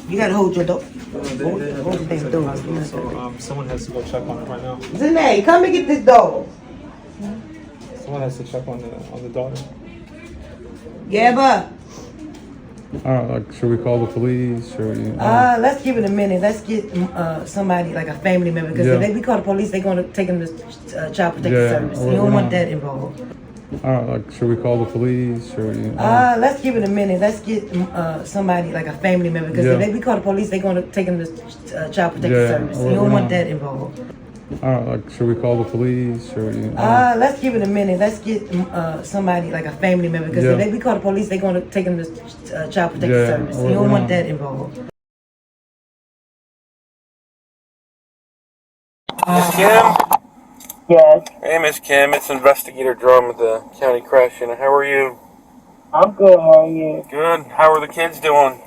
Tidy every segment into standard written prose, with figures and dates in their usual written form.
You gotta hold your door. Hold the damn door. So someone has to go check on it right now. Nene, come and get this dog. Someone has to check on the daughter. Yeah, but Should we call the police? Should we, let's give it a minute. Let's get somebody like a family member because if we call the police, they're gonna take him to child protective service. You don't want that involved. Should we call the police? Should we, let's give it a minute. Let's get somebody like a family member because if we call the police, they're gonna take him to child protective service. You don't want that involved. Should we call the police? Should we, let's give it a minute. Let's get somebody like a family member because if we call the police, they're gonna take him to child protective service. You don't want that involved. Miss Kim? Yes, Hey, Miss Kim. It's Investigator Drumm at the County Crash Center. How are you? I'm good. How are you? Good. How are the kids doing?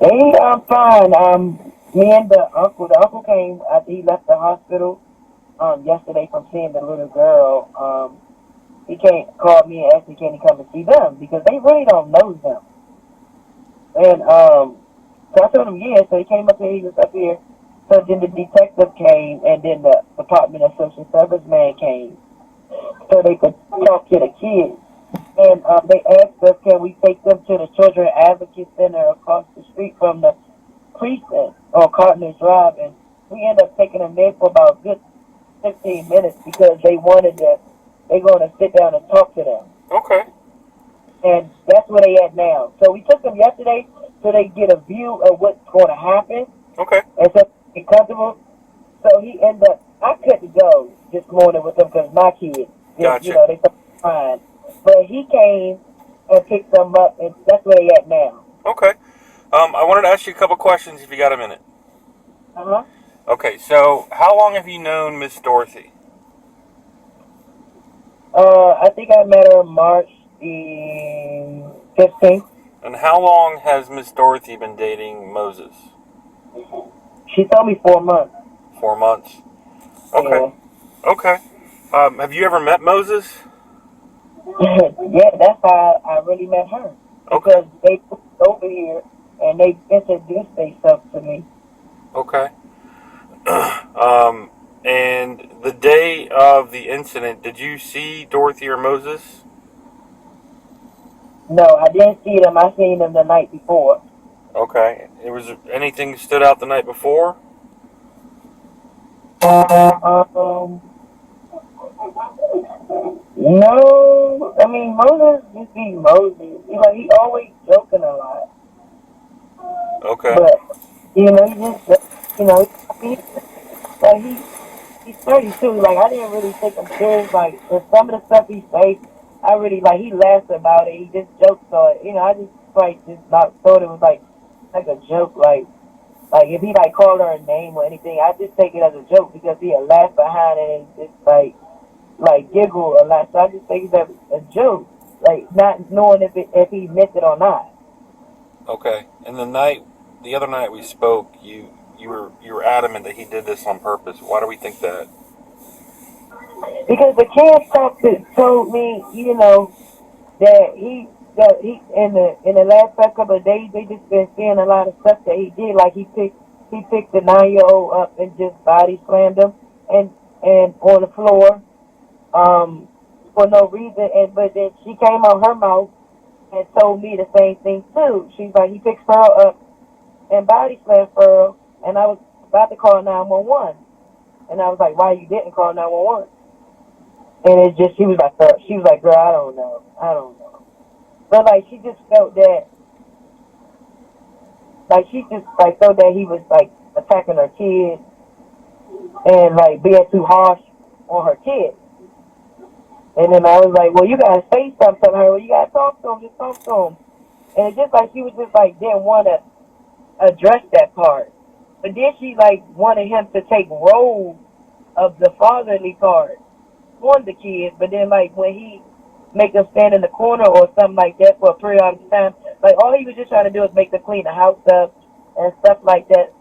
Hey, I'm fine. Me and the uncle came after he left the hospital yesterday from seeing the little girl. He called me and asked me can he come and see them because they really don't know them. And so I told him yeah. So he came up here. He was up here. So then the detective came, and then the Department of Social Service man came, so they could talk to the kids. And they asked us, can we take them to the Children Advocate Center across the street from the precinct on Cartner Drive? And we ended up taking them there for about a good 15 minutes because they're going to sit down and talk to them. Okay. And that's where they at now. So we took them yesterday so they get a view of what's going to happen. Okay. And so they get comfortable. So he ended up, I couldn't go this morning with them because my kids, Gotcha. you know, they fine. But he came and picked them up, and that's where they at now. Okay. I wanted to ask you a couple questions if you got a minute. Uh-huh. Okay, so how long have you known Miss Dorothy? I think I met her March the 15th. And how long has Miss Dorothy been dating Moses? She told me 4 months. 4 months. Okay. Yeah. Okay. Have you ever met Moses? Yeah, that's how I really met her. Okay. Because they put over here and they introduced themselves to me. Okay. And the day of the incident, did you see Dorothy or Moses? No, I didn't see them. I seen them the night before. Okay. Was anything stood out the night before? No, I mean Moses just be Moses. He always joking a lot. Okay. But he he's 32. Like I didn't really take him serious. Like and some of the stuff he say, I really he laughs about it. He just jokes on it. I just not thought it was like a joke. Like if he called her a name or anything, I just take it as a joke because he'll laugh behind it and just giggle a lot. So I just think it's a joke, not knowing if he meant it or not. Okay. And the other night we spoke, you were adamant that he did this on purpose. Why do we think that? Because the kids told me, that he in the last couple of days they just been seeing a lot of stuff that he did. Like he picked the 9-year-old up and just body slammed him and on the floor. For no reason, but then she came out her mouth and told me the same thing too. She's like, he picked Pearl up and body slammed Pearl, and I was about to call 911, and I was like, why you didn't call 911? And she was like, girl, I don't know. But she just felt that, felt that he was attacking her kids and being too harsh on her kids. And then I was like, well, you gotta say something to her. Well, you gotta talk to him. Just talk to him. And it's just she was just didn't want to address that part. But then she wanted him to take roles of the fatherly part on the kids. But then when he make them stand in the corner or something like that for a period of time, all he was just trying to do is make them clean the house up and stuff like that.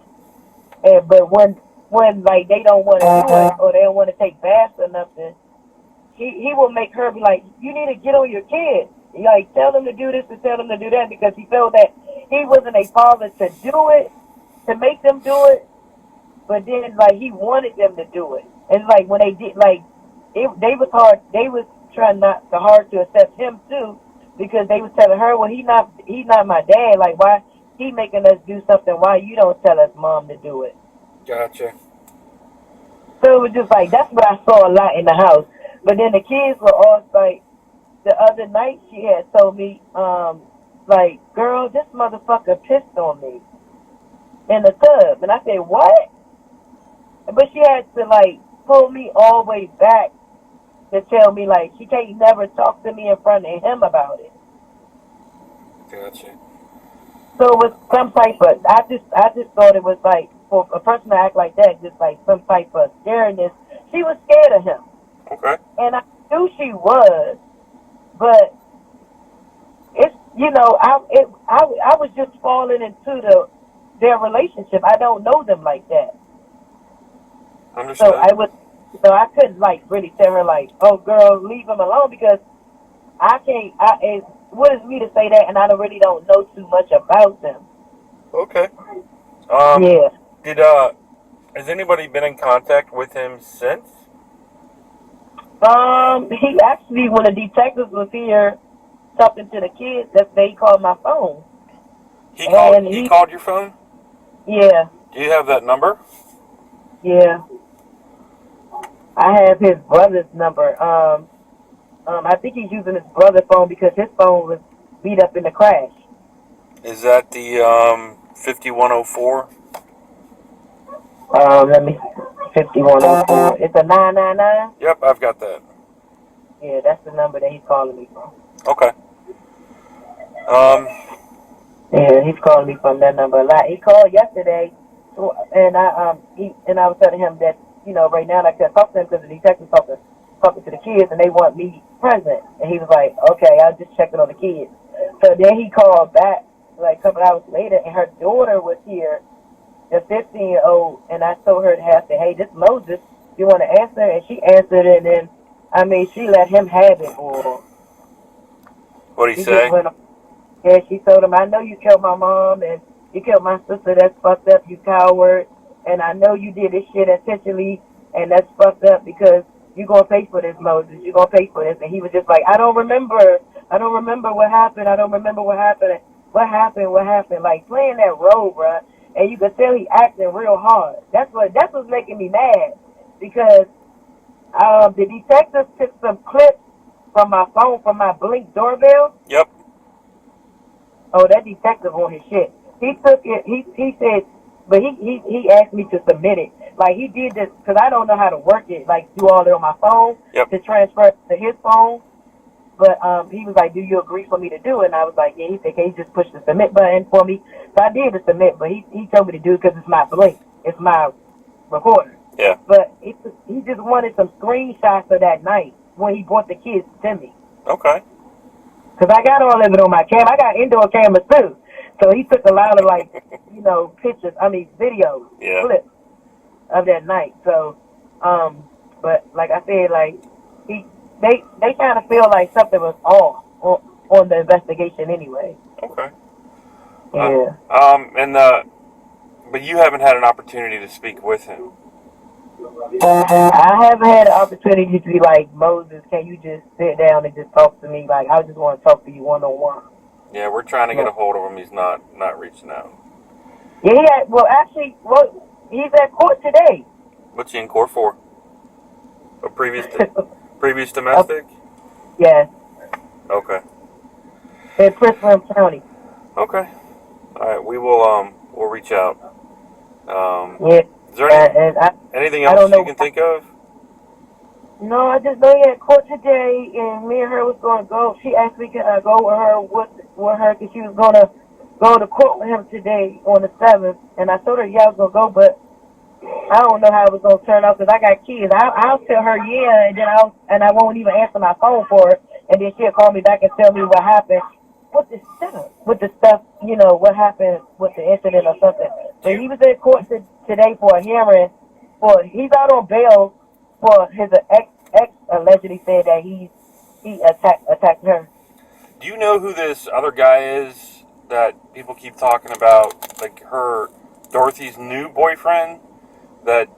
But when they don't want to do it or they don't want to take baths or nothing, he will make her be like, you need to get on your kids. Tell them to do this and tell them to do that because he felt that he wasn't a father to do it, to make them do it, but then like he wanted them to do it. And like when they did, like they was trying not to hard to accept him too, because they was telling her, well, he's not my dad. Like why he making us do something? Why you don't tell us mom to do it? Gotcha. So it was just like that's what I saw a lot in the house. But then the kids were all like, the other night she had told me, like, girl, this motherfucker pissed on me in the tub. And I said, what? But she had to, like, pull me all the way back to tell me, like, she can't never talk to me in front of him about it. Gotcha. So it was some type of, I just thought it was, like, for a person to act like that, just, like, some type of scariness. She was scared of him. Okay. And I knew she was. But it's, you know, I was just falling into their relationship. I don't know them like that. Understood. So I couldn't like really tell her like, oh girl, leave him alone, because I can't. What is me to say that, and I really don't know too much about them. Okay. Yeah. Has anybody been in contact with him since? He actually, when the detectives was here talking to the kids, they called my phone. He called your phone? Yeah. Do you have that number? Yeah. I have his brother's number. I think he's using his brother's phone because his phone was beat up in the crash. Is that the 5104? Let me 5104. It's a 999. Yep, I've got that. Yeah, that's the number that he's calling me from. Okay. Yeah, he's calling me from that number a lot. He called yesterday, and I was telling him that, you know, right now I can't talk to him because the detective's talking to the kids and they want me present. And he was like, okay, I'll just check in on the kids. So then he called back like a couple hours later, and her daughter was here, the 15-year-old, and I told her to say, hey, this Moses, you want to answer? And she answered it, and she let him have it. Or what did he say? Yeah, she told him, I know you killed my mom and you killed my sister. That's fucked up, you coward. And I know you did this shit intentionally, and that's fucked up because you're going to pay for this, Moses. You're going to pay for this. And he was just like, I don't remember what happened. I don't remember what happened. What happened? Like playing that role, bruh. And you could tell he acting real hard. That's what's making me mad, because the detectives took some clips from my phone, from my Blink doorbell. Yep. Oh, that detective on his shit. He took it. He said, but he asked me to submit it. Like he did this because I don't know how to work it. Like do all that on my phone. Yep. To transfer it to his phone. But he was like, do you agree for me to do it? And I was like, yeah. He said, can you just push the submit button for me? So I did the submit, but he told me to do it because it's my Blink. It's my recorder. Yeah. But he just wanted some screenshots of that night when he brought the kids to me. Okay. Because I got all of it on my camera. I got indoor cameras too. So he took a lot of pictures, videos, yeah, clips of that night. So, but like I said, they kind of feel like something was off on the investigation anyway. Okay. Yeah. But you haven't had an opportunity to speak with him. I haven't had an opportunity to be like, Moses, can you just sit down and just talk to me? Like, I just want to talk to you one-on-one. Yeah, we're trying to get a hold of him. He's not reaching out. Yeah, he's at court today. What's he in court for? A previous domestic? Yes. Okay. In Prince William County. Okay. All right, we'll reach out. Yeah. Is there anything else you can think of? No, I just know he had court today, and me and her was going to go. She asked me can I go with her because she was going to go to court with him today on the 7th. And I told her, yeah, I was going to go, but I don't know how it was going to turn out because I got kids. I'll tell her, yeah, and I won't even answer my phone for her. And then she'll call me back and tell me what happened with the stuff, what happened with the incident or something. So he was in court today for a hearing. He's out on bail for his ex allegedly said that he attacked her. Do you know who this other guy is that people keep talking about, like Dorothy's new boyfriend, that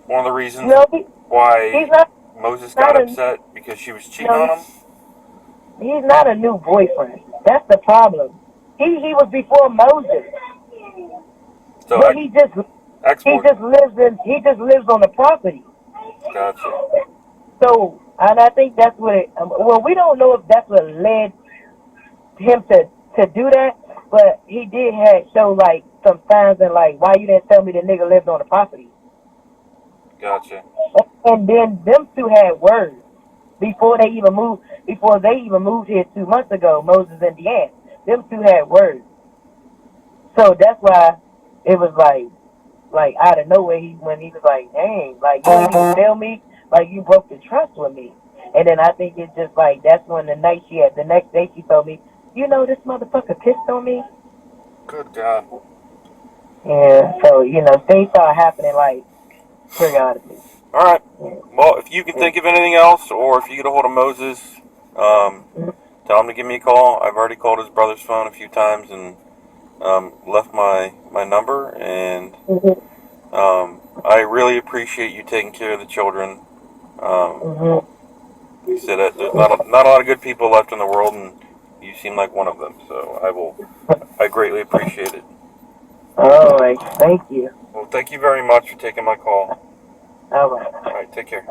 one of the reasons No, why he's not. Moses got upset because she was cheating on him? He's not a new boyfriend. That's the problem. He was before Moses. So but he just lives on the property. Gotcha. So, and I think that's what we don't know if that's what led him to do that, but he did show like some signs and like, why you didn't tell me the nigga lived on the property? Gotcha. And then them two had words before they even moved here 2 months ago, Moses and Deanne. Them two had words. So that's why it was like out of nowhere when he was like, dang, like you didn't even tell me, like you broke the trust with me. And then I think it's just like that's when the next day she told me, you know, this motherfucker pissed on me. Good God. Yeah, so, things start happening like periodically. All right. Well, if you can think of anything else, or if you get a hold of Moses, tell him to give me a call. I've already called his brother's phone a few times and left my number. And I really appreciate you taking care of the children. You said that there's not a lot of good people left in the world, and you seem like one of them. So I greatly appreciate it. All right. Thank you. Well, thank you very much for taking my call. All right. All right. Take care.